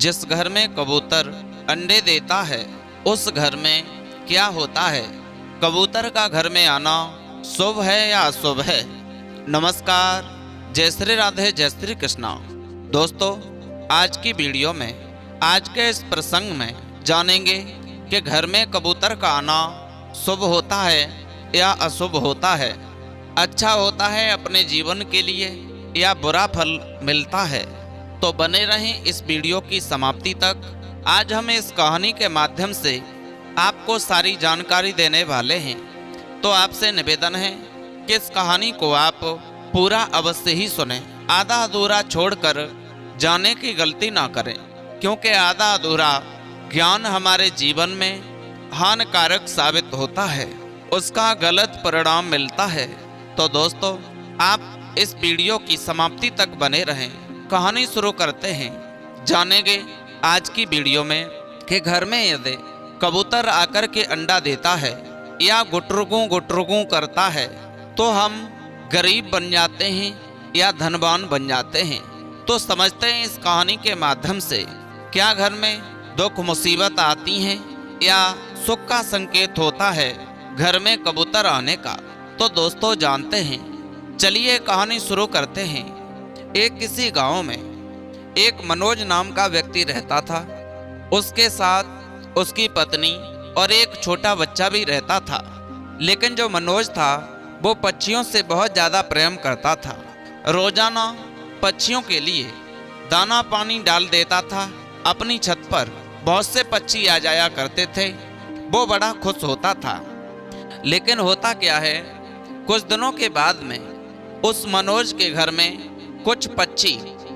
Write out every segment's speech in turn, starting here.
जिस घर में कबूतर अंडे देता है उस घर में क्या होता है? कबूतर का घर में आना शुभ है या अशुभ है? नमस्कार, जय श्री राधे, जय श्री कृष्णा। दोस्तों, आज की वीडियो में आज के इस प्रसंग में जानेंगे कि घर में कबूतर का आना शुभ होता है या अशुभ होता है, अच्छा होता है अपने जीवन के लिए या बुरा फल मिलता है। तो बने रहें इस वीडियो की समाप्ति तक। आज हम इस कहानी के माध्यम से आपको सारी जानकारी देने वाले हैं। तो आपसे निवेदन है कि इस कहानी को आप पूरा अवश्य ही सुनें, आधा अधूरा छोड़कर जाने की गलती ना करें, क्योंकि आधा अधूरा ज्ञान हमारे जीवन में हानिकारक साबित होता है, उसका गलत परिणाम मिलता है। तो दोस्तों, आप इस वीडियो की समाप्ति तक बने रहें। कहानी शुरू करते हैं। जानेंगे आज की वीडियो में कि घर में यदि कबूतर आकर के अंडा देता है या गुटरुगू करता है तो हम गरीब बन जाते हैं या धनवान बन जाते हैं। तो समझते हैं इस कहानी के माध्यम से क्या घर में दुख मुसीबत आती हैं या सुख का संकेत होता है घर में कबूतर आने का। तो दोस्तों, जानते हैं, चलिए कहानी शुरू करते हैं। एक किसी गांव में एक मनोज नाम का व्यक्ति रहता था। उसके साथ उसकी पत्नी और एक छोटा बच्चा भी रहता था। लेकिन जो मनोज था वो पक्षियों से बहुत ज़्यादा प्रेम करता था। रोजाना पक्षियों के लिए दाना पानी डाल देता था। अपनी छत पर बहुत से पक्षी आ जाया करते थे, वो बड़ा खुश होता था। लेकिन होता क्या है, कुछ दिनों के बाद में उस मनोज के घर में कुछ पक्षी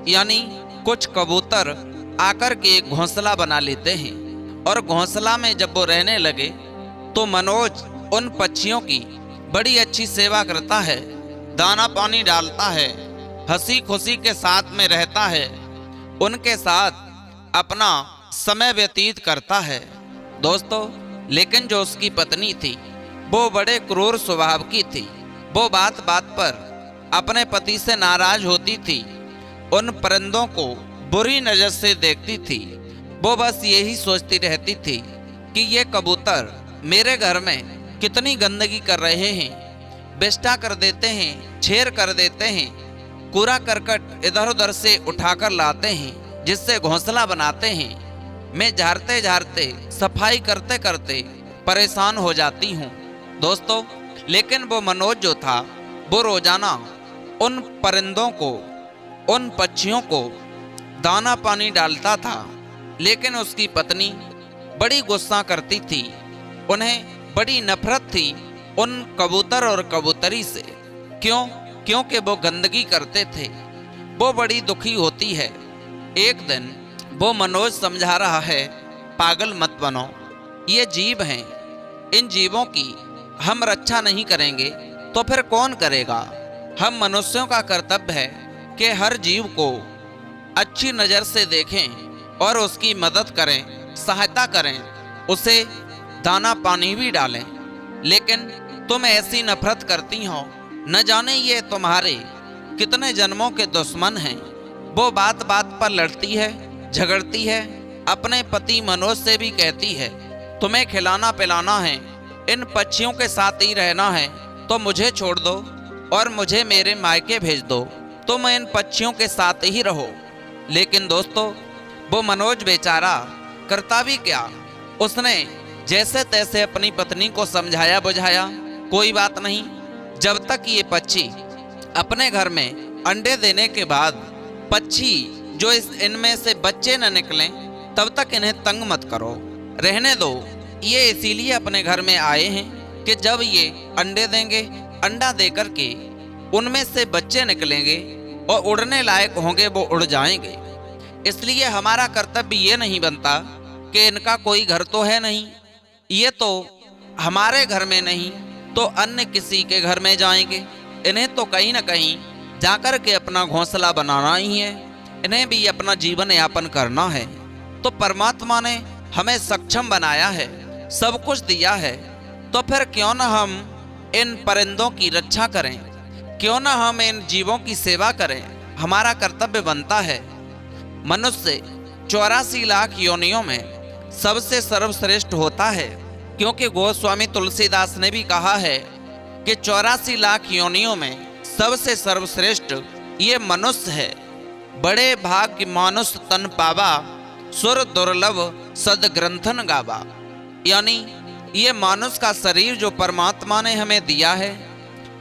यानी कुछ कबूतर आकर के एक घोंसला बना लेते हैं। और घोंसला में जब वो रहने लगे तो मनोज उन पक्षियों की बड़ी अच्छी सेवा करता है, दाना पानी डालता है, हंसी खुशी के साथ में रहता है, उनके साथ अपना समय व्यतीत करता है। दोस्तों, लेकिन जो उसकी पत्नी थी वो बड़े क्रूर स्वभाव की थी। वो बात बात पर अपने पति से नाराज होती थी, उन परिंदों को बुरी नजर से देखती थी। वो बस यही सोचती रहती थी कि ये कबूतर मेरे घर में कितनी गंदगी कर रहे हैं, बिष्टा कर देते हैं, छेड़ कर देते हैं, कूड़ा करकट इधर उधर से उठाकर लाते हैं जिससे घोंसला बनाते हैं। मैं झाड़ते झाड़ते सफाई करते करते परेशान हो जाती हूँ। दोस्तों, लेकिन वो मनोज जो था वो रोजाना उन परिंदों को, उन पक्षियों को दाना पानी डालता था। लेकिन उसकी पत्नी बड़ी गुस्सा करती थी, उन्हें बड़ी नफरत थी उन कबूतर और कबूतरी से। क्यों? क्योंकि वो गंदगी करते थे। वो बड़ी दुखी होती है। एक दिन वो मनोज समझा रहा है, पागल मत बनो, ये जीव हैं, इन जीवों की हम रक्षा नहीं करेंगे तो फिर कौन करेगा? हम मनुष्यों का कर्तव्य है कि हर जीव को अच्छी नज़र से देखें और उसकी मदद करें, सहायता करें, उसे दाना पानी भी डालें। लेकिन तुम ऐसी नफरत करती हो, न जाने ये तुम्हारे कितने जन्मों के दुश्मन हैं। वो बात बात पर लड़ती है, झगड़ती है, अपने पति मनोज से भी कहती है, तुम्हें खिलाना पिलाना है, इन पक्षियों के साथ ही रहना है तो मुझे छोड़ दो और मुझे मेरे मायके भेज दो, तुम इन पक्षियों के साथ ही रहो। लेकिन दोस्तों, वो मनोज बेचारा करता भी क्या, उसने जैसे तैसे अपनी पत्नी को समझाया बुझाया, कोई बात नहीं। जब तक ये पक्षी अपने घर में अंडे देने के बाद पक्षी जो इनमें से बच्चे न निकलें तब तक इन्हें तंग मत करो, रहने दो। ये इसीलिए अपने घर में आए हैं कि जब ये अंडे देंगे, अंडा देकर के उनमें से बच्चे निकलेंगे और उड़ने लायक होंगे, वो उड़ जाएंगे। इसलिए हमारा कर्तव्य ये नहीं बनता कि इनका कोई घर तो है नहीं, ये तो हमारे घर में नहीं तो अन्य किसी के घर में जाएंगे, इन्हें तो कहीं ना कहीं जाकर के अपना घोंसला बनाना ही है, इन्हें भी अपना जीवन यापन करना है। तो परमात्मा ने हमें सक्षम बनाया है, सब कुछ दिया है, तो फिर क्यों ना हम इन परिंदों की रक्षा करें, क्यों ना हम इन जीवों की सेवा करें, हमारा कर्तव्य बनता है। मनुष्य 84 लाख योनियों में सबसे सर्वश्रेष्ठ होता है, क्योंकि गोस्वामी तुलसीदास ने भी कहा है कि 84 लाख योनियों में सबसे सर्वश्रेष्ठ ये मनुष्य है। बड़े भाग्य मानुष तन पावा, सुर दुर्लभ सद ग्रंथन गावा। यानी ये मानुष का शरीर जो परमात्मा ने हमें दिया है,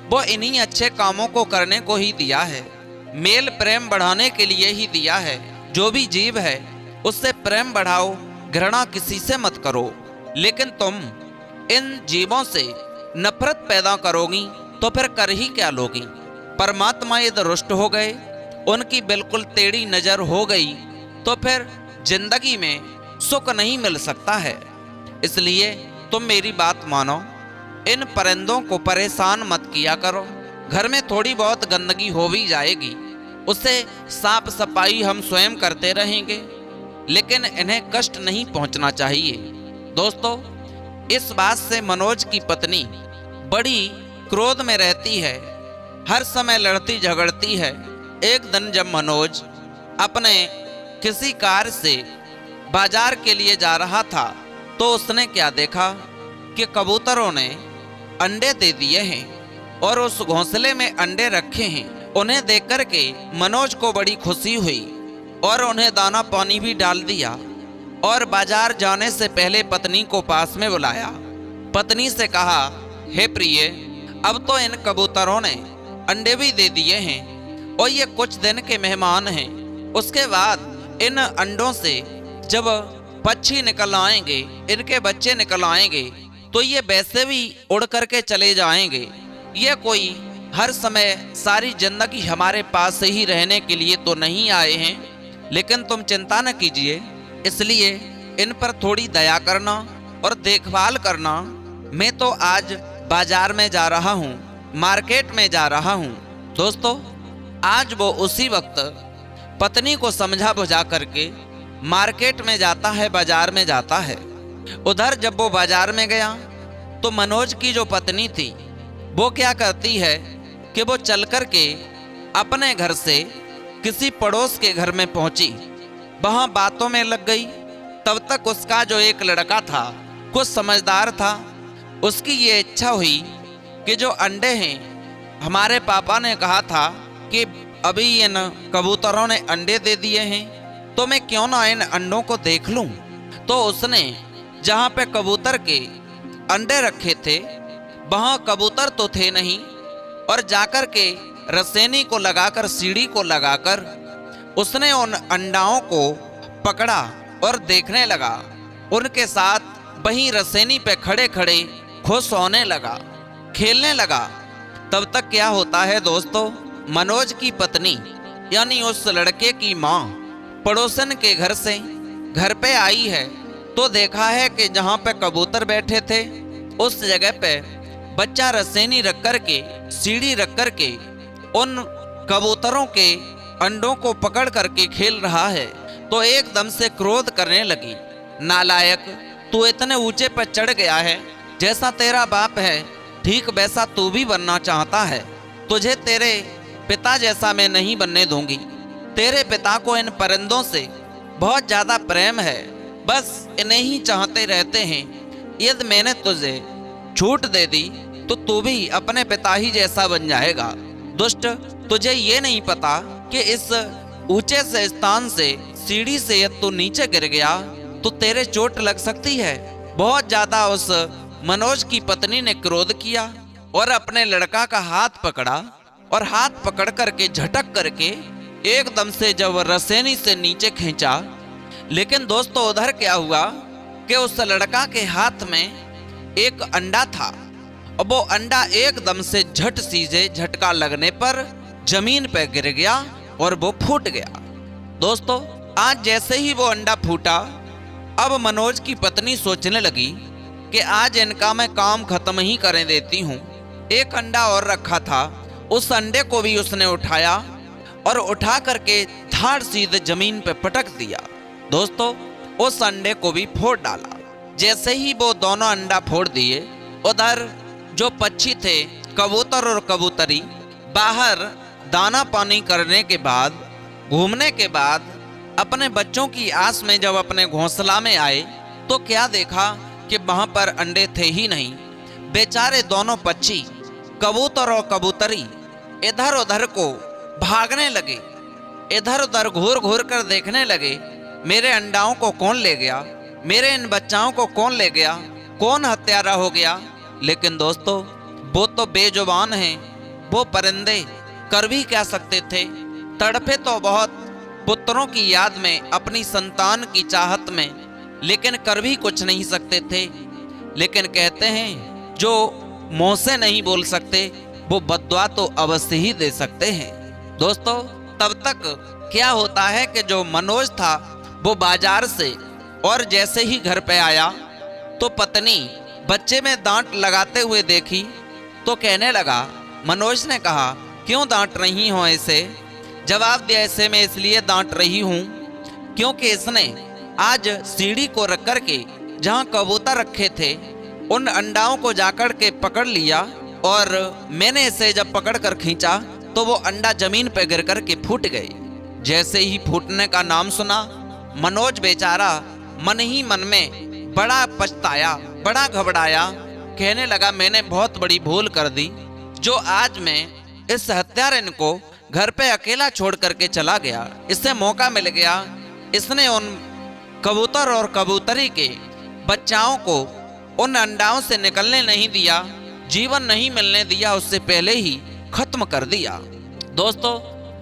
वो इन्हीं अच्छे कामों को करने को ही दिया है, मेल प्रेम बढ़ाने के लिए ही दिया है। जो भी जीव है उससे प्रेम बढ़ाओ, घृणा किसी से मत करो। लेकिन तुम इन जीवों से नफरत पैदा करोगी तो फिर कर ही क्या लोगी। परमात्मा यदि रुष्ट हो गए, उनकी बिल्कुल टेढ़ी नजर हो गई, तो फिर जिंदगी में सुख नहीं मिल सकता है। इसलिए तुम मेरी बात मानो, इन परिंदों को परेशान मत किया करो। घर में थोड़ी बहुत गंदगी हो भी जाएगी, उसे साफ सफाई हम स्वयं करते रहेंगे, लेकिन इन्हें कष्ट नहीं पहुंचना चाहिए। दोस्तों, इस बात से मनोज की पत्नी बड़ी क्रोध में रहती है, हर समय लड़ती झगड़ती है। एक दिन जब मनोज अपने किसी कार से बाजार के लिए जा रहा था, तो उसने क्या देखा कि कबूतरों ने अंडे दे दिए हैं और उस घोंसले में अंडे रखे हैं। उन्हें देखकर के मनोज को बड़ी खुशी हुई और उन्हें दाना पानी भी डाल दिया और बाजार जाने से पहले पत्नी को पास में बुलाया। पत्नी से कहा, हे प्रिय, अब तो इन कबूतरों ने अंडे भी दे दिए हैं और ये कुछ दिन के मेहमान हैं। उसके बाद इन अंडों से जब पक्षी निकल आएंगे, इनके बच्चे निकल आएंगे, तो ये वैसे भी उड़ करके चले जाएंगे। ये कोई हर समय सारी जिंदगी हमारे पास ही रहने के लिए तो नहीं आए हैं। लेकिन तुम चिंता न कीजिए, इसलिए इन पर थोड़ी दया करना और देखभाल करना। मैं तो आज बाजार में जा रहा हूँ, मार्केट में जा रहा हूँ। दोस्तों, आज वो उसी वक्त पत्नी को समझा बुझा करके मार्केट में जाता है, बाजार में जाता है। उधर जब वो बाजार में गया तो मनोज की जो पत्नी थी वो क्या करती है कि वो चल कर के अपने घर से किसी पड़ोस के घर में पहुंची, वहां बातों में लग गई। तब तक उसका जो एक लड़का था, कुछ समझदार था, उसकी ये इच्छा हुई कि जो अंडे हैं, हमारे पापा ने कहा था कि अभी इन कबूतरों ने अंडे दे दिए हैं, तो मैं क्यों ना इन अंडों को देख लूं। तो उसने जहां पे कबूतर के अंडे रखे थे, वहां कबूतर तो थे नहीं, और जाकर के रसेनी को लगाकर, सीढ़ी को लगाकर उसने उन अंडाओं को पकड़ा और देखने लगा। उनके साथ वहीं रसेनी पे खड़े खड़े खुश होने लगा, खेलने लगा। तब तक क्या होता है दोस्तों, मनोज की पत्नी यानी उस लड़के की माँ पड़ोसन के घर से घर पे आई है, तो देखा है कि जहाँ पे कबूतर बैठे थे उस जगह पे बच्चा रसेनी रख कर के, सीढ़ी रख कर के उन कबूतरों के अंडों को पकड़ करके खेल रहा है। तो एकदम से क्रोध करने लगी, नालायक, तू इतने ऊंचे पर चढ़ गया है, जैसा तेरा बाप है ठीक वैसा तू भी बनना चाहता है। तुझे तेरे पिता जैसा मैं नहीं बनने दूंगी। तेरे पिता को इन परिंदों से बहुत ज्यादा प्रेम है, बस इन्हें ही चाहते रहते हैं। यदि मैंने तुझे छूट दे दी तो तू भी अपने पिता ही जैसा बन जाएगा। दुष्ट, तुझे ये नहीं पता कि इस ऊंचे से स्थान से, सीढ़ी से यदि तू नीचे गिर गया तो तेरे चोट लग सकती है। बहुत ज्यादा उस मनोज की पत्नी ने क्रोध किया और अपने लड़का का हाथ पकड़ा और हाथ पकड़ करके झटक करके एकदम से जब रसेनी से नीचे खींचा। लेकिन दोस्तों, उधर क्या हुआ कि उस लड़का के हाथ में एक अंडा था और वो अंडा एकदम से झट सीधे झटका लगने पर जमीन पर गिर गया और वो फूट गया। दोस्तों, आज जैसे ही वो अंडा फूटा, अब मनोज की पत्नी सोचने लगी कि आज इनका मैं काम खत्म ही कर देती हूँ। एक अंडा और रखा था, उस अंडे को भी उसने उठाया और उठा करके धाड़ सीधे जमीन पे पटक दिया। दोस्तों, उस अंडे को भी फोड़ डाला। जैसे ही वो दोनों अंडा फोड़ दिए, उधर जो पक्षी थे, कबूतर और कबूतरी, बाहर दाना पानी करने के बाद, घूमने के बाद अपने बच्चों की आस में जब अपने घोंसला में आए तो क्या देखा कि वहां पर अंडे थे ही नहीं। बेचारे दोनों पक्षी, कबूतर और कबूतरी, इधर उधर को भागने लगे, इधर उधर घूर घूर कर देखने लगे, मेरे अंडाओं को कौन ले गया, मेरे इन बच्चाओं को कौन ले गया, कौन हत्यारा हो गया। लेकिन दोस्तों, वो तो बेजुबान हैं, वो परिंदे कर भी क्या सकते थे। तड़पे तो बहुत पुत्रों की याद में, अपनी संतान की चाहत में, लेकिन कर भी कुछ नहीं सकते थे। लेकिन कहते हैं जो मुंह से नहीं बोल सकते वो बद्दुआ तो अवश्य ही दे सकते हैं। दोस्तों, तब तक क्या होता है कि जो मनोज था वो बाजार से और जैसे ही घर पे आया तो पत्नी बच्चे में दांत लगाते हुए देखी तो कहने लगा। मनोज ने कहा, क्यों डांट रही हो ऐसे? जवाब दिया, ऐसे मैं इसलिए डांट रही हूँ क्योंकि इसने आज सीढ़ी को रख कर के जहाँ कबूतर रखे थे उन अंडाओं को जाकर के पकड़ लिया, और मैंने इसे जब पकड़ कर खींचा तो वो अंडा जमीन पर गिर कर के फूट गए। जैसे ही फूटने का नाम सुना, मनोज बेचारा मन ही मन में बड़ा पछताया, बड़ा घबराया। कहने लगा, मैंने बहुत बड़ी भूल कर दी जो आज मैं इस हत्यारे को घर पे अकेला छोड़ करके चला गया। इससे मौका मिल गया, इसने उन कबूतर और कबूतरी के बच्चाओं को उन अंडाओं से निकलने नहीं दिया, जीवन नहीं मिलने दिया, उससे पहले ही खत्म कर दिया। दोस्तों,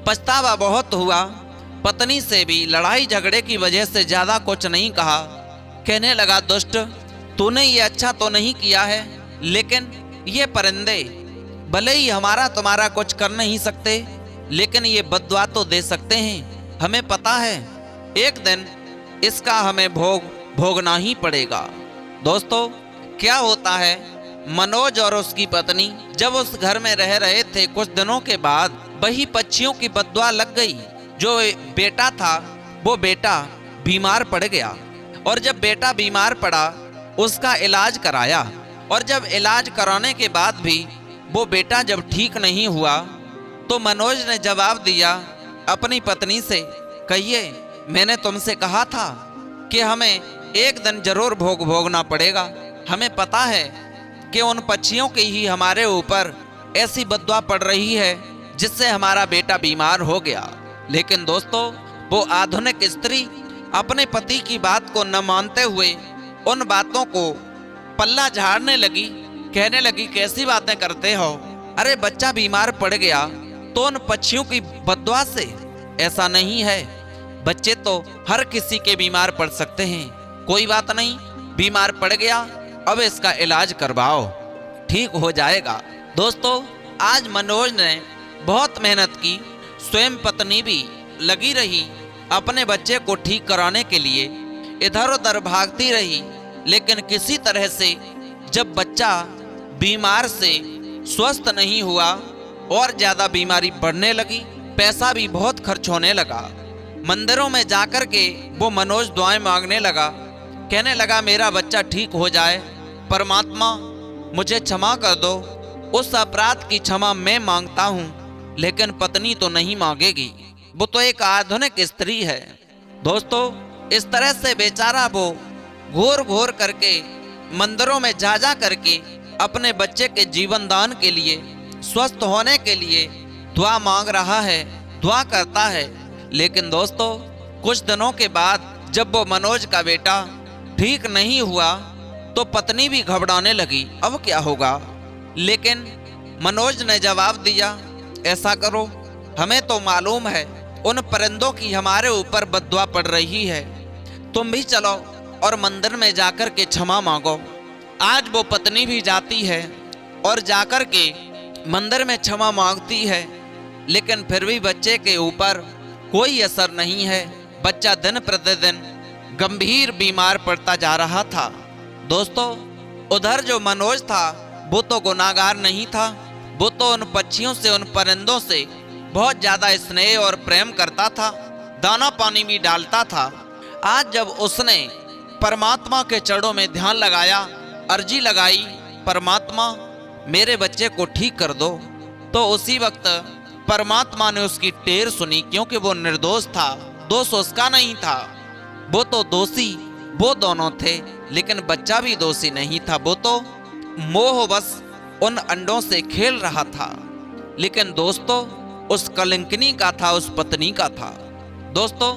पछतावा बहुत हुआ। पत्नी से भी लड़ाई झगड़े की वजह से ज्यादा कुछ नहीं कहा। कहने लगा, दुष्ट, तूने ये अच्छा तो नहीं किया है, लेकिन ये परिंदे भले ही हमारा तुम्हारा कुछ कर नहीं सकते, लेकिन ये बद्दुआ तो दे सकते हैं। हमें पता है एक दिन इसका हमें भोगना ही पड़ेगा। दोस्तों, क्या होता है, मनोज और उसकी पत्नी जब उस घर में रह रहे थे, कुछ दिनों के बाद वही पक्षियों की बद्दुआ लग गई। जो बेटा था वो बेटा बीमार पड़ गया, और जब बेटा बीमार पड़ा उसका इलाज कराया, और जब इलाज कराने के बाद भी वो बेटा जब ठीक नहीं हुआ तो मनोज ने जवाब दिया अपनी पत्नी से, कहिए, मैंने तुमसे कहा था कि हमें एक दिन जरूर भोगना पड़ेगा। हमें पता है कि उन पक्षियों की ही हमारे ऊपर ऐसी बद्दुआ पड़ रही है जिससे हमारा बेटा बीमार हो गया। लेकिन दोस्तों, वो आधुनिक स्त्री अपने पति की बात को न मानते हुए उन बातों को पल्ला झाड़ने लगी। कहने लगी, कैसी बातें करते हो? अरे बच्चा बीमार पड़ गया तो उन पक्षियों की बद्दुआ से? ऐसा नहीं है, बच्चे तो हर किसी के बीमार पड़ सकते हैं। कोई बात नहीं, बीमार पड़ गया, अब इसका इलाज करवाओ, ठीक हो जाएगा। दोस्तों, आज मनोज ने बहुत मेहनत की, स्वयं पत्नी भी लगी रही अपने बच्चे को ठीक कराने के लिए, इधर उधर भागती रही, लेकिन किसी तरह से जब बच्चा बीमार से स्वस्थ नहीं हुआ और ज्यादा बीमारी बढ़ने लगी, पैसा भी बहुत खर्च होने लगा। मंदिरों में जाकर के वो मनोज दुआएं मांगने लगा। कहने लगा, मेरा बच्चा ठीक हो जाए, परमात्मा मुझे क्षमा कर दो, उस अपराध की क्षमा मैं मांगता हूँ, लेकिन पत्नी तो नहीं मांगेगी, वो तो एक आधुनिक स्त्री है। दोस्तों, इस तरह से बेचारा वो घूर घूर करके मंदिरों में जा करके अपने बच्चे के जीवन दान के लिए, स्वस्थ होने के लिए दुआ मांग रहा है, दुआ करता है। लेकिन दोस्तों, कुछ दिनों के बाद जब वो मनोज का बेटा ठीक नहीं हुआ तो पत्नी भी घबराने लगी, अब क्या होगा। लेकिन मनोज ने जवाब दिया, ऐसा करो, हमें तो मालूम है उन परिंदों की हमारे ऊपर बद्दुआ पड़ रही है, तुम भी चलो और मंदिर में जाकर के क्षमा मांगो। आज वो पत्नी भी जाती है और जाकर के मंदिर में क्षमा मांगती है, लेकिन फिर भी बच्चे के ऊपर कोई असर नहीं है। बच्चा दिन प्रतिदिन गंभीर बीमार पड़ता जा रहा था। दोस्तों, उधर जो मनोज था वो तो गुनाहगार नहीं था, वो तो उन पक्षियों से, उन परिंदों से बहुत ज्यादा स्नेह और प्रेम करता था, दाना पानी भी डालता था। आज जब उसने परमात्मा के चरणों में ध्यान लगाया, अर्जी लगाई, परमात्मा मेरे बच्चे को ठीक कर दो, तो उसी वक्त परमात्मा ने उसकी टेर सुनी, क्योंकि वो निर्दोष था। दोष उसका नहीं था, वो तो दोषी वो दोनों थे, लेकिन बच्चा भी दोषी नहीं था। वो तो मोहवश उन अंडों से खेल रहा था, लेकिन दोस्तों उस कलंकिनी का था, उस पत्नी का था। दोस्तों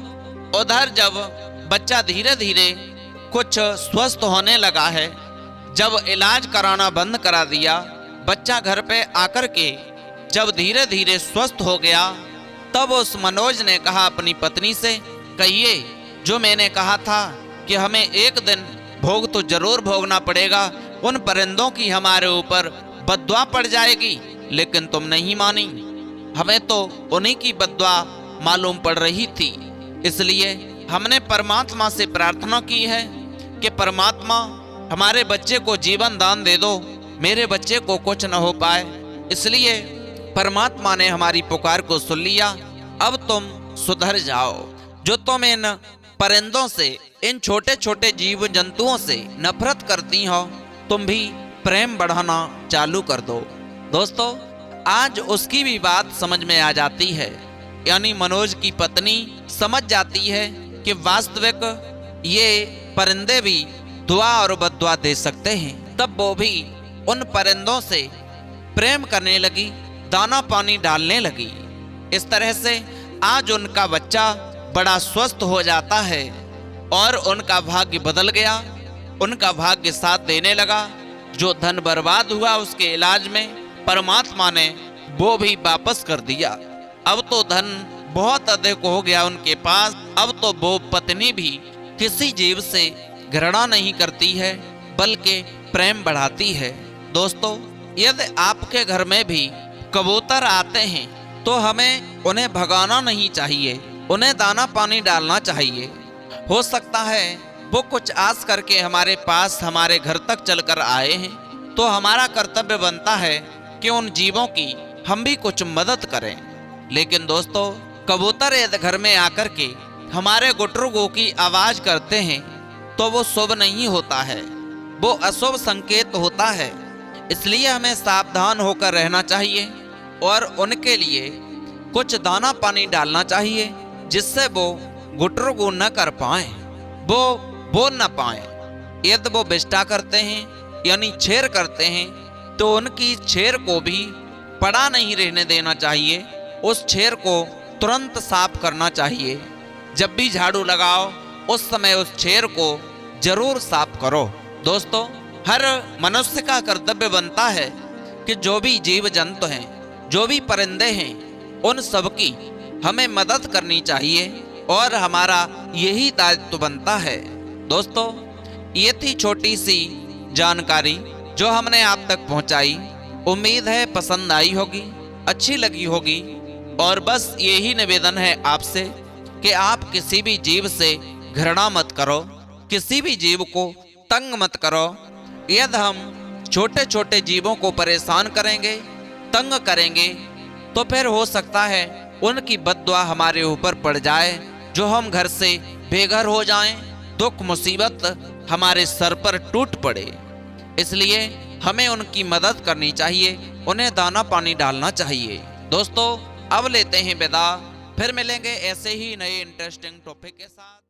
उधर जब बच्चा धीरे धीरे कुछ स्वस्थ होने लगा है, जब इलाज कराना बंद करा दिया, बच्चा घर पे आकर के जब धीरे धीरे स्वस्थ हो गया, तब उस मनोज ने कहा अपनी पत्नी से, कहिए जो मैंने कहा था कि हमें एक दिन भोग तो जरूर भोगना पड़ेगा, उन परिंदों की हमारे ऊपर बद्दुआ पड़ जाएगी, लेकिन तुम नहीं मानी। हमें तो उन्हीं की बद्दुआ मालूम पड़ रही थी, इसलिए हमने परमात्मा से प्रार्थना की है कि परमात्मा हमारे बच्चे को जीवन दान दे दो, मेरे बच्चे को कुछ न हो पाए। इसलिए परमात्मा ने हमारी पुकार को सुन लिया, अब तुम सुधर जाओ। जो तुम इन परिंदों से, इन छोटे छोटे जीव जंतुओं से नफरत करती हो, तुम भी प्रेम बढ़ाना चालू कर दो। दोस्तों आज उसकी भी बात समझ में आ जाती है, यानी मनोज की पत्नी समझ जाती है कि वास्तविक ये परिंदे भी दुआ और बद्दुआ दे सकते हैं। तब वो भी उन परिंदों से प्रेम करने लगी, दाना पानी डालने लगी। इस तरह से आज उनका बच्चा बड़ा स्वस्थ हो जाता है और उनका भाग्य बदल गया, उनका भाग्य साथ देने लगा। जो धन बर्बाद हुआ उसके इलाज में, परमात्मा ने वो भी वापस कर दिया। अब तो धन बहुत अधिक हो गया उनके पास। अब तो वो पत्नी भी किसी जीव से घृणा नहीं करती है, बल्कि प्रेम बढ़ाती है। दोस्तों यदि आपके घर में भी कबूतर आते हैं तो हमें उन्हें भगाना नहीं चाहिए, उन्हें दाना पानी डालना चाहिए। हो सकता है वो कुछ आस करके हमारे पास, हमारे घर तक चलकर आए हैं, तो हमारा कर्तव्य बनता है कि उन जीवों की हम भी कुछ मदद करें। लेकिन दोस्तों कबूतर यदि घर में आकर के हमारे गुटरुगो की आवाज करते हैं तो वो शुभ नहीं होता है, वो अशुभ संकेत होता है। इसलिए हमें सावधान होकर रहना चाहिए और उनके लिए कुछ दाना पानी डालना चाहिए, जिससे वो गुटरुगु न कर पाए, वो बोल न पाए। यदि वो विष्टा करते हैं यानी छेर करते हैं तो उनकी छेर को भी पड़ा नहीं रहने देना चाहिए, उस छेर को तुरंत साफ करना चाहिए। जब भी झाड़ू लगाओ उस समय उस छेर को जरूर साफ करो। दोस्तों हर मनुष्य का कर्तव्य बनता है कि जो भी जीव जंतु हैं, जो भी परिंदे हैं, उन सब की हमें मदद करनी चाहिए और हमारा यही दायित्व बनता है। दोस्तों ये थी छोटी सी जानकारी जो हमने आप तक पहुंचाई। उम्मीद है पसंद आई होगी, अच्छी लगी होगी। और बस यही निवेदन है आपसे कि आप किसी भी जीव से घृणा मत करो, किसी भी जीव को तंग मत करो। यदि हम छोटे छोटे जीवों को परेशान करेंगे, तंग करेंगे, तो फिर हो सकता है उनकी बद्दुआ हमारे ऊपर पड़ जाए, जो हम घर से बेघर हो जाएं, दुख मुसीबत हमारे सर पर टूट पड़े। इसलिए हमें उनकी मदद करनी चाहिए, उन्हें दाना पानी डालना चाहिए। दोस्तों अब लेते हैं विदा, फिर मिलेंगे ऐसे ही नए इंटरेस्टिंग टॉपिक के साथ।